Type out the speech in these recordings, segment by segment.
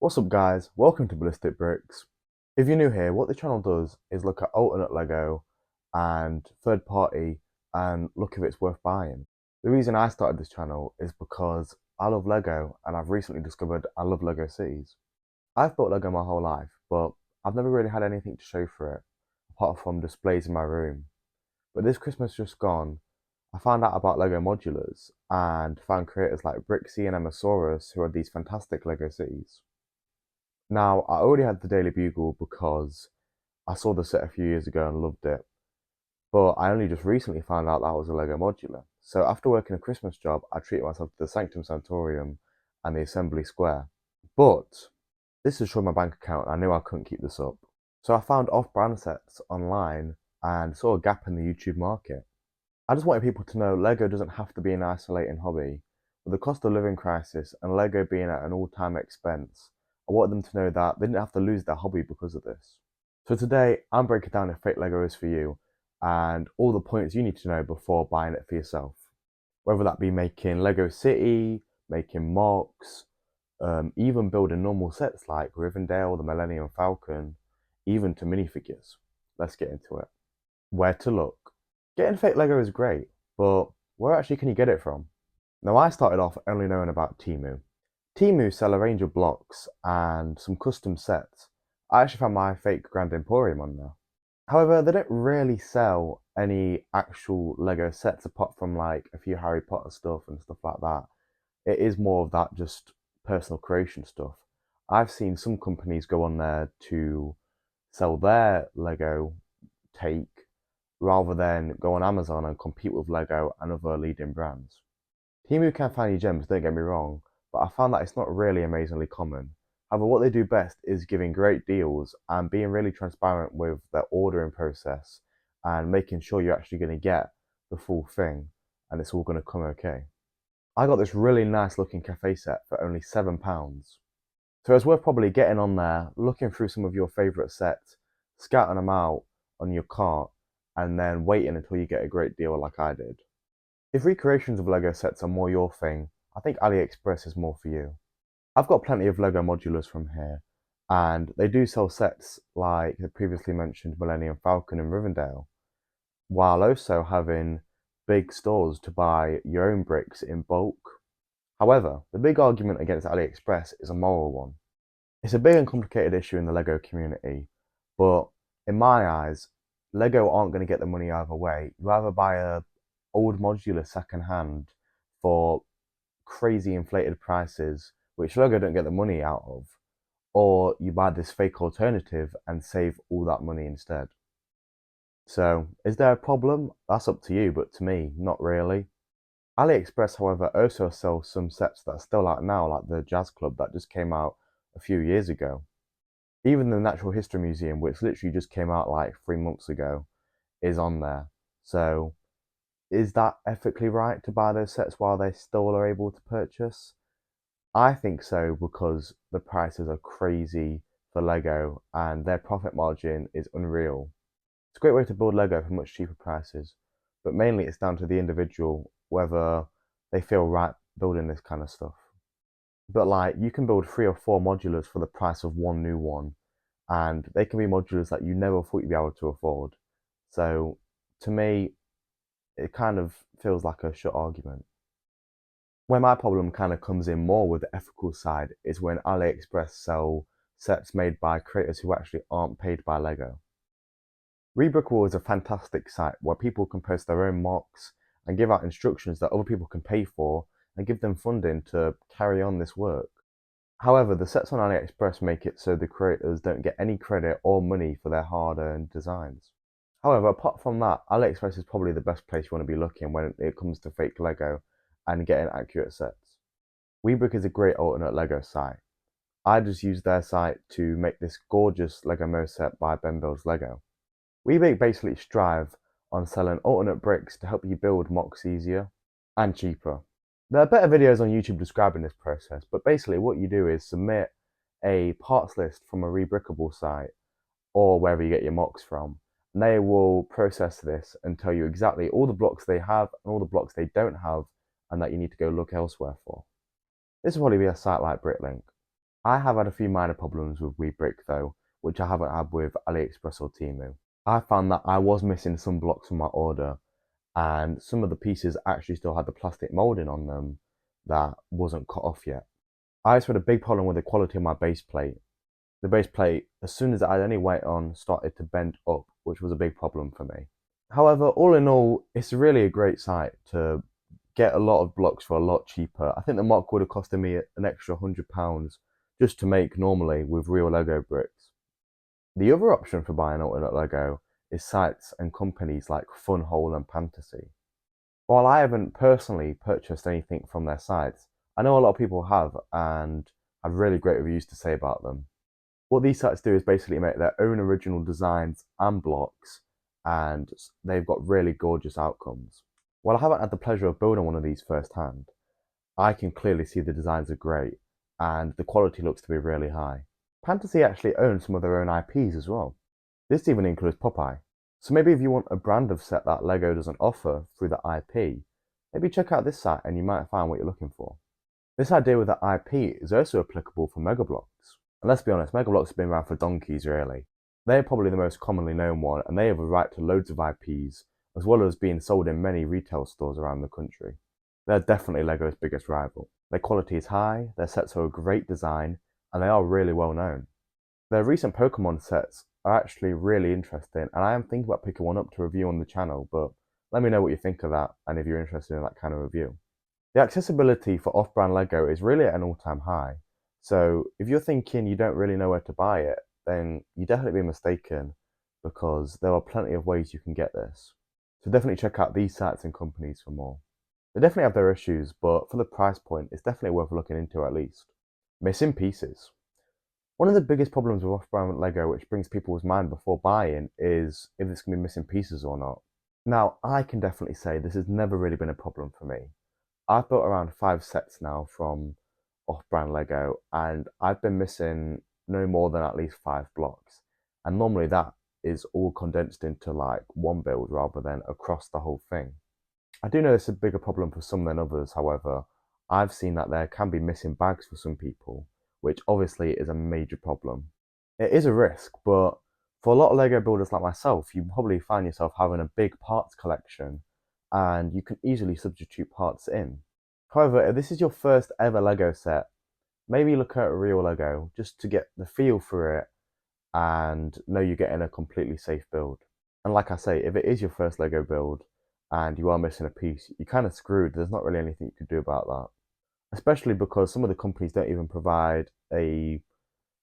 What's up guys, welcome to Ballistic Bricks. If you're new here, what the channel does is look at alternate Lego and third party and look if it's worth buying. The reason I started this channel is because I love Lego and I've recently discovered I love Lego cities. I've built Lego my whole life, but I've never really had anything to show for it, apart from displays in my room. But this Christmas just gone, I found out about Lego modulars and found creators like Brixie and Emmasaurus who are these fantastic Lego cities. Now, I already had the Daily Bugle because I saw the set a few years ago and loved it, but I only just recently found out that was a Lego modular. So after working a Christmas job, I treated myself to the Sanctum Sanctorium and the Assembly Square. But this destroyed my bank account and I knew I couldn't keep this up. So I found off-brand sets online and saw a gap in the YouTube market. I just wanted people to know Lego doesn't have to be an isolating hobby. With the cost of living crisis and Lego being at an all-time expense, I wanted them to know that they didn't have to lose their hobby because of this. So today, I'm breaking down if fake Lego is for you and all the points you need to know before buying it for yourself. Whether that be making Lego City, making mocks, even building normal sets like Rivendell, the Millennium Falcon, even to minifigures. Let's get into it. Where to look? Getting fake Lego is great, but where actually can you get it from? Now, I started off only knowing about Temu. Temu sell a range of blocks and some custom sets. I actually found my fake Grand Emporium on there. However, they don't really sell any actual Lego sets apart from like a few Harry Potter stuff and stuff like that. It is more of that just personal creation stuff. I've seen some companies go on there to sell their Lego take rather than go on Amazon and compete with Lego and other leading brands. Temu can find you gems, don't get me wrong, but I found that it's not really amazingly common. However, what they do best is giving great deals and being really transparent with their ordering process and making sure you're actually going to get the full thing and it's all going to come okay. I got this really nice looking cafe set for only £7. So it's worth probably getting on there, looking through some of your favourite sets, scouting them out on your cart, and then waiting until you get a great deal like I did. If recreations of Lego sets are more your thing, I think AliExpress is more for you. I've got plenty of Lego modulars from here, and they do sell sets like the previously mentioned Millennium Falcon and Rivendell, while also having big stores to buy your own bricks in bulk. However, the big argument against AliExpress is a moral one. It's a big and complicated issue in the Lego community, but in my eyes, Lego aren't going to get the money either way. You either buy a old modular second hand for crazy inflated prices, which Lego don't get the money out of, or you buy this fake alternative and save all that money instead. So, is there a problem? That's up to you, but to me, not really. AliExpress, however, also sells some sets that are still out now, like the Jazz Club that just came out a few years ago. Even the Natural History Museum, which literally just came out like 3 months ago, is on there. So, is that ethically right to buy those sets while they still are able to purchase? I think so because the prices are crazy for Lego and their profit margin is unreal. It's a great way to build Lego for much cheaper prices, but mainly it's down to the individual whether they feel right building this kind of stuff. But like you can build 3 or 4 modulars for the price of one new one, and they can be modulars that you never thought you'd be able to afford. So to me, it kind of feels like a short argument. Where my problem kind of comes in more with the ethical side is when AliExpress sell sets made by creators who actually aren't paid by Lego. WeBrick is a fantastic site where people can post their own mocks and give out instructions that other people can pay for and give them funding to carry on this work. However, the sets on AliExpress make it so the creators don't get any credit or money for their hard-earned designs. However, apart from that, AliExpress is probably the best place you want to be looking when it comes to fake Lego and getting accurate sets. WeBrick is a great alternate Lego site. I just used their site to make this gorgeous Lego Mo set by Ben Builds Lego. WeBrick basically strive on selling alternate bricks to help you build mocks easier and cheaper. There are better videos on YouTube describing this process, but basically what you do is submit a parts list from a rebrickable site or wherever you get your mocks from. And they will process this and tell you exactly all the blocks they have and all the blocks they don't have and that you need to go look elsewhere for. This will probably be a site like Bricklink. I have had a few minor problems with WeBrick though, which I haven't had with AliExpress or Temu. I found that I was missing some blocks from my order, and some of the pieces actually still had the plastic molding on them that wasn't cut off yet. I also had a big problem with the quality of my base plate. The base plate, as soon as it had any weight on, started to bend up, which was a big problem for me. However, all in all, it's really a great site to get a lot of blocks for a lot cheaper. I think the mock would have costed me an extra £100 just to make normally with real Lego bricks. The other option for buying alternate Lego is sites and companies like Funhole and Fantasy. While I haven't personally purchased anything from their sites, I know a lot of people have and have really great reviews to say about them. What these sites do is basically make their own original designs and blocks, and they've got really gorgeous outcomes. While I haven't had the pleasure of building one of these firsthand, I can clearly see the designs are great and the quality looks to be really high. Fantasy actually owns some of their own IPs as well. This even includes Popeye. So maybe if you want a brand of set that Lego doesn't offer through the IP, maybe check out this site and you might find what you're looking for. This idea with the IP is also applicable for Mega Bloks. And let's be honest, Mega Bloks have been around for donkeys really. They're probably the most commonly known one and they have a right to loads of IPs as well as being sold in many retail stores around the country. They're definitely Lego's biggest rival. Their quality is high, their sets are a great design, and they are really well known. Their recent Pokemon sets are actually really interesting, and I am thinking about picking one up to review on the channel, but let me know what you think of that and if you're interested in that kind of review. The accessibility for off-brand Lego is really at an all-time high, so if you're thinking you don't really know where to buy it, then you definitely be mistaken because there are plenty of ways you can get this. So definitely check out these sites and companies for more. They definitely have their issues, but for the price point, it's definitely worth looking into at least. Missing pieces. One of the biggest problems with off-brand Lego, which brings people's mind before buying, is if there's going to be missing pieces or not. Now, I can definitely say this has never really been a problem for me. I've built around 5 sets now from off-brand Lego, and I've been missing no more than at least 5 blocks. And normally that is all condensed into like one build rather than across the whole thing. I do know it's a bigger problem for some than others, however, I've seen that there can be missing bags for some people, which obviously is a major problem. It is a risk, but for a lot of Lego builders like myself, you probably find yourself having a big parts collection and you can easily substitute parts in. However, if this is your first ever Lego set, maybe look at a real Lego just to get the feel for it and know you're getting a completely safe build. And like I say, if it is your first Lego build and you are missing a piece, you're kind of screwed. There's not really anything you can do about that. Especially because some of the companies don't even provide a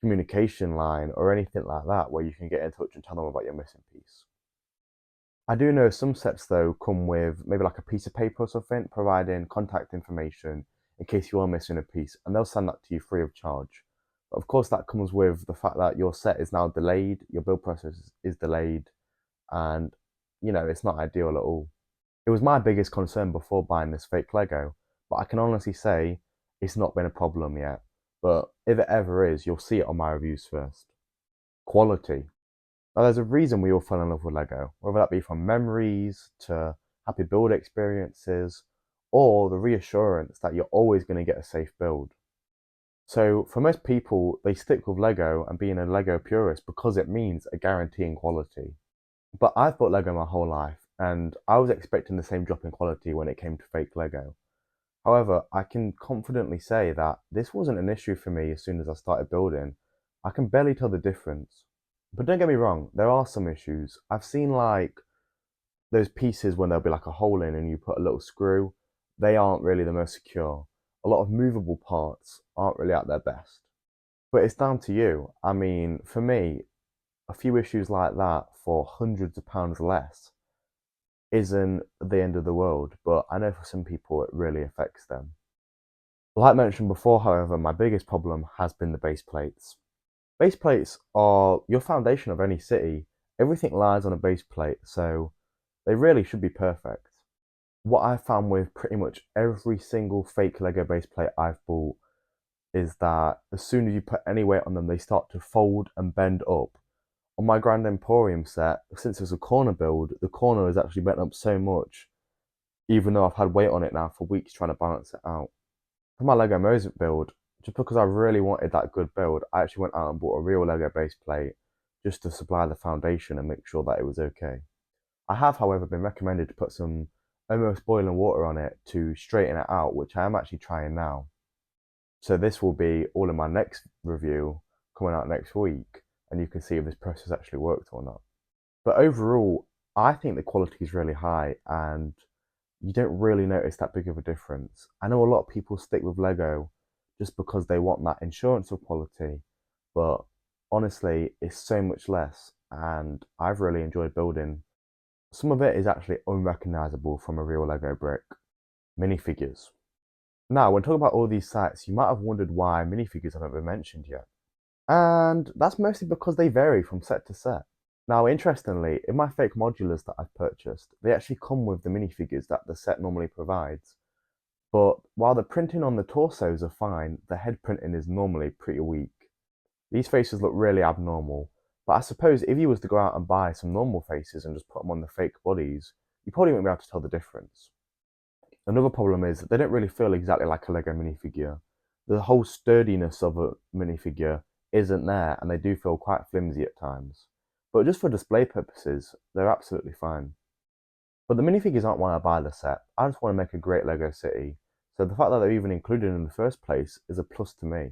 communication line or anything like that where you can get in touch and tell them about your missing piece. I do know some sets though come with maybe like a piece of paper or something providing contact information in case you are missing a piece, and they'll send that to you free of charge. But of course, that comes with the fact that your set is now delayed, your build process is delayed, and it's not ideal at all. It was my biggest concern before buying this fake Lego, but I can honestly say it's not been a problem yet. But if it ever is, you'll see it on my reviews first. Quality. Now, there's a reason we all fell in love with Lego, whether that be from memories to happy build experiences, or the reassurance that you're always going to get a safe build. So, for most people, they stick with Lego and being a Lego purist because it means a guarantee in quality. But I've built Lego my whole life, and I was expecting the same drop in quality when it came to fake Lego. However, I can confidently say that this wasn't an issue for me as soon as I started building. I can barely tell the difference. But don't get me wrong, there are some issues. I've seen like those pieces when there'll be like a hole in and you put a little screw, they aren't really the most secure. A lot of movable parts aren't really at their best. But it's down to you. I mean, for me, a few issues like that for hundreds of pounds less isn't the end of the world, but I know for some people it really affects them. Like mentioned before, however, my biggest problem has been the base plates. Base plates are your foundation of any city. Everything lies on a base plate, so they really should be perfect. What I found with pretty much every single fake Lego base plate I've bought is that as soon as you put any weight on them, they start to fold and bend up. On my Grand Emporium set, since it's a corner build, the corner is actually bent up so much, even though I've had weight on it now for weeks trying to balance it out. For my Lego Moses build, Just because I really wanted that good build, I actually went out and bought a real Lego base plate just to supply the foundation and make sure that it was okay. I have, however, been recommended to put some almost boiling water on it to straighten it out, which I am actually trying now. So this will be all in my next review coming out next week, and you can see if this process actually worked or not. But overall, I think the quality is really high and you don't really notice that big of a difference. I know a lot of people stick with Lego just because they want that insurance of quality, but honestly, it's so much less, and I've really enjoyed building. Some of it is actually unrecognizable from a real Lego brick. Minifigures. Now, when talking about all these sites, you might have wondered why minifigures haven't been mentioned yet. And that's mostly because they vary from set to set. Now, interestingly, in my fake modulars that I've purchased, they actually come with the minifigures that the set normally provides. But while the printing on the torsos are fine, the head printing is normally pretty weak. These faces look really abnormal, but I suppose if you was to go out and buy some normal faces and just put them on the fake bodies, you probably wouldn't be able to tell the difference. Another problem is that they don't really feel exactly like a Lego minifigure. The whole sturdiness of a minifigure isn't there, and they do feel quite flimsy at times. But just for display purposes, they're absolutely fine. But the minifigures aren't why I buy the set. I just want to make a great Lego city. So the fact that they're even included in the first place is a plus to me.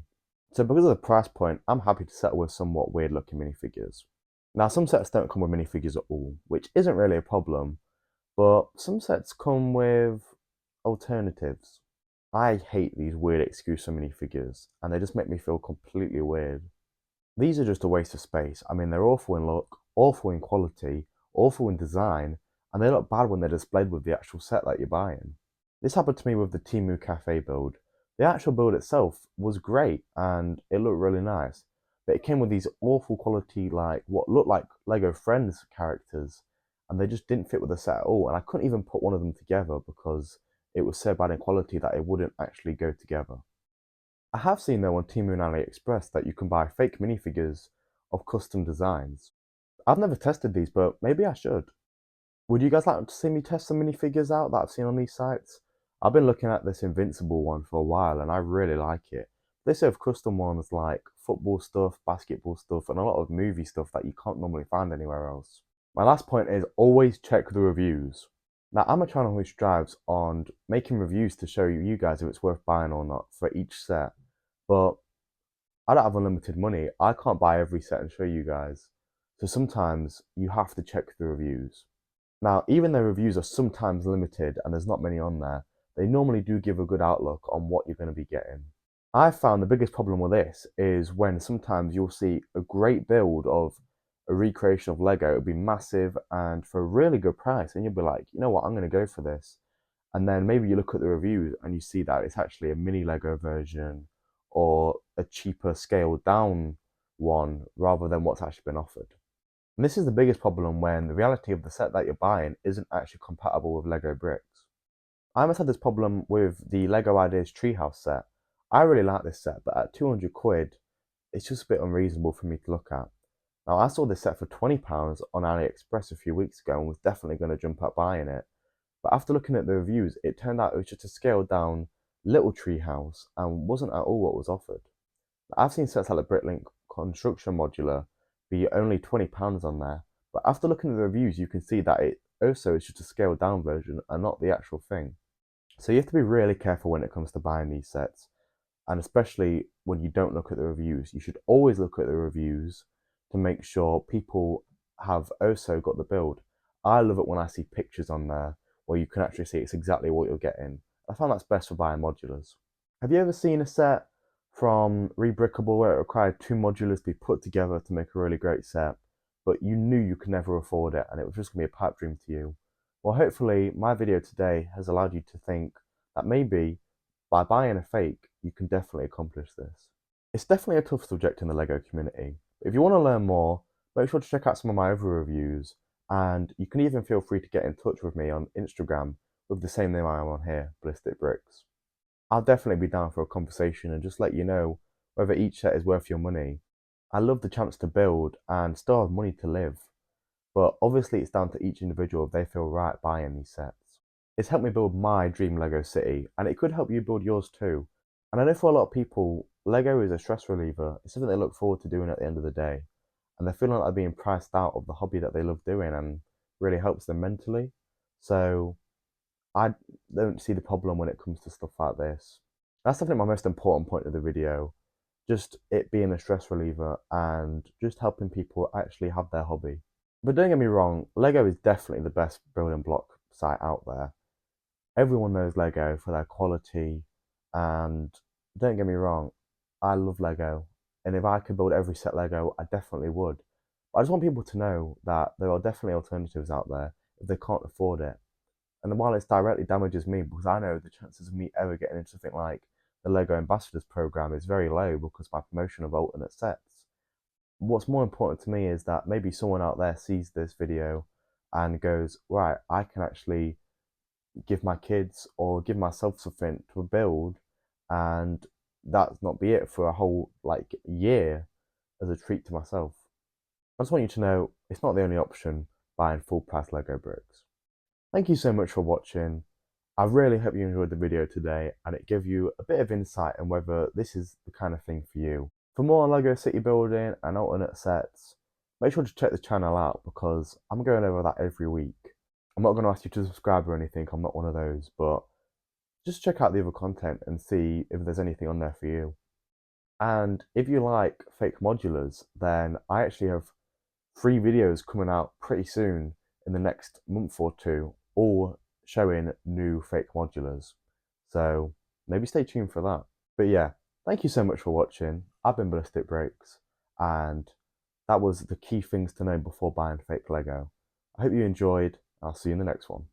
So because of the price point, I'm happy to settle with somewhat weird looking minifigures. Now some sets don't come with minifigures at all, which isn't really a problem, but some sets come with alternatives. I hate these weird excuse minifigures, and they just make me feel completely weird. These are just a waste of space. I mean, they're awful in look, awful in quality, awful in design, and they look bad when they're displayed with the actual set that you're buying. This happened to me with the Timu Cafe build. The actual build itself was great and it looked really nice, but it came with these awful quality, like what looked like Lego Friends characters, and they just didn't fit with the set at all. And I couldn't even put one of them together because it was so bad in quality that it wouldn't actually go together. I have seen though on Temu and AliExpress that you can buy fake minifigures of custom designs. I've never tested these, but maybe I should. Would you guys like to see me test some minifigures out that I've seen on these sites? I've been looking at this Invincible one for a while and I really like it. They serve custom ones like football stuff, basketball stuff, and a lot of movie stuff that you can't normally find anywhere else. My last point is always check the reviews. Now, I'm a channel who strives on making reviews to show you guys if it's worth buying or not for each set, but I don't have unlimited money. I can't buy every set and show you guys. So sometimes you have to check the reviews. Now, even though reviews are sometimes limited and there's not many on there, they normally do give a good outlook on what you're going to be getting. I found the biggest problem with this is when sometimes you'll see a great build of a recreation of Lego, it'll be massive and for a really good price, and you'll be like, you know what, I'm going to go for this. And then maybe you look at the reviews and you see that it's actually a mini Lego version or a cheaper scaled down one rather than what's actually been offered. And this is the biggest problem when the reality of the set that you're buying isn't actually compatible with Lego bricks. I almost had this problem with the Lego Ideas Treehouse set. I really like this set, but at 200 quid, it's just a bit unreasonable for me to look at. Now, I saw this set for £20 on AliExpress a few weeks ago and was definitely going to jump up buying it. But after looking at the reviews, it turned out it was just a scaled down little treehouse and wasn't at all what was offered. I've seen sets like the Bricklink Construction Modular be only £20 on there, but after looking at the reviews, you can see that it also is just a scaled down version and not the actual thing. So you have to be really careful when it comes to buying these sets, and especially when you don't look at the reviews. You should always look at the reviews to make sure people have also got the build. I love it when I see pictures on there where you can actually see it's exactly what you're getting. I find that's best for buying modulars. Have you ever seen a set from Rebrickable where it required two modulars to be put together to make a really great set, but you knew you could never afford it and it was just going to be a pipe dream to you? Well, hopefully my video today has allowed you to think that maybe by buying a fake, you can definitely accomplish this. It's definitely a tough subject in the LEGO community, but if you want to learn more, make sure to check out some of my other reviews, and you can even feel free to get in touch with me on Instagram with the same name I am on here, Ballistic Bricks. I'll definitely be down for a conversation and just let you know whether each set is worth your money. I love the chance to build and still have money to live, but obviously it's down to each individual if they feel right buying these sets. It's helped me build my dream Lego city, and it could help you build yours too. And I know for a lot of people, Lego is a stress reliever. It's something they look forward to doing at the end of the day. And they're feeling like they're being priced out of the hobby that they love doing and really helps them mentally. So I don't see the problem when it comes to stuff like this. That's definitely my most important point of the video. Just it being a stress reliever and just helping people actually have their hobby. But don't get me wrong, Lego is definitely the best building block site out there. Everyone knows Lego for their quality, and don't get me wrong, I love Lego. And if I could build every set Lego, I definitely would. But I just want people to know that there are definitely alternatives out there if they can't afford it. And while it directly damages me, because I know the chances of me ever getting into something like the Lego Ambassadors program is very low because of my promotion of alternate sets. What's more important to me is that maybe someone out there sees this video and goes, right, I can actually give my kids or give myself something to build, and that's not be it for a whole like year as a treat to myself. I just want you to know it's not the only option buying full price Lego bricks. Thank you so much for watching. I really hope you enjoyed the video today and it gave you a bit of insight on whether this is the kind of thing for you. For more Lego city building and alternate sets, make sure to check the channel out because I'm going over that every week. I'm not going to ask you to subscribe or anything, I'm not one of those, but just check out the other content and see if there's anything on there for you. And if you like fake modulars, then I actually have 3 videos coming out pretty soon in the next month or two, all showing new fake modulars. So maybe stay tuned for that. But yeah, thank you so much for watching. I've been Ballistic Breaks, and that was the key things to know before buying fake Lego. I hope you enjoyed. I'll see you in the next one.